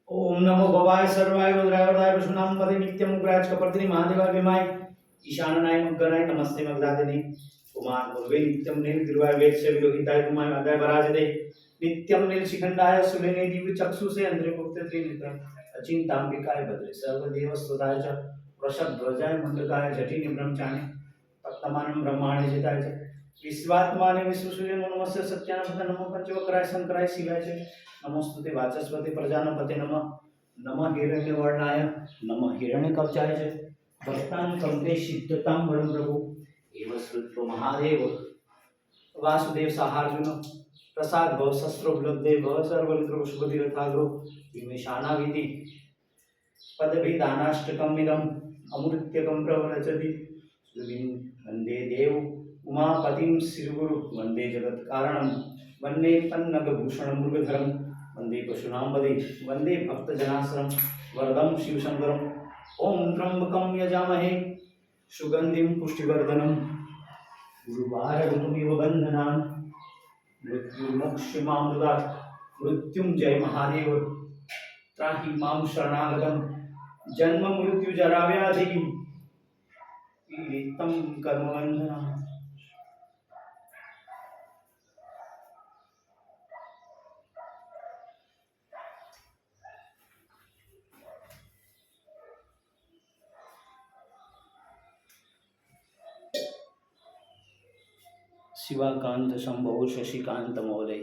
ओम नमो भवाय सर्वाय रुद्राय वरदाय विष्णुनाम पदे नित्यम उग्राज कपर्दिनी महादेवाय विमाय ईशाननाय मग्गराय नमस्ते मग्धादिने कुमार पूर्वे नित्यम नील गिरवाय वेद से विलोहिताय कुमार आदाय वराजते नित्यम नील शिखंडाय सुलेने दिव्य चक्षु से अंधे मुक्त त्रिनेत्र अचिंतांबिकाय भद्रे सर्वदेव स्तुताय च वृषध्वजाय मंडकाय जटिनि ब्रह्मचाने तप्तमानं ब्रह्माणे जिताय च विश्वात्माने विश्वसूर्य नमस्य सत्यानंद नमो पंचवक्राय शंकराय शिवाय च नमोस्तुते वाचस्पति प्रजापते नमः नमः हिरण्यवर्णाय नमः हिरण्यकवचाय च भक्तां कल्पे सिद्धतां वरं प्रभु एव श्रुत्वा महादेव वासुदेव सहार्जुन प्रसाद भव शस्त्रोपलब्धे भव सर्वलिंद्र शुभधिरथाग्रो विमेशानाविति पदभिदानाष्टकम् इदम् अमृत्यकं प्रवरचति वन्दे देव उमापतिं श्रीगुरु वन्दे जगत्कारणं वन्दे पन्नगभूषणं मृगधरं वन्दे पशूनां वदे वन्दे भक्तजनाश्रम वरदं शिवशङ्करम् ॐ त्र्यम्बकं यजामहे सुगन्धिं पुष्टिवर्धनं गुरुवारगुरुमिव बन्धनान् मृत्युर्मुक्षमामृतात् मृत्युञ्जय महादेव त्राहि मां शरणागतं जन्म मृत्युजराव्याधिः पीडितं कर्मबन्धनात्। शिवाकांत शंभो शशिकांत मौले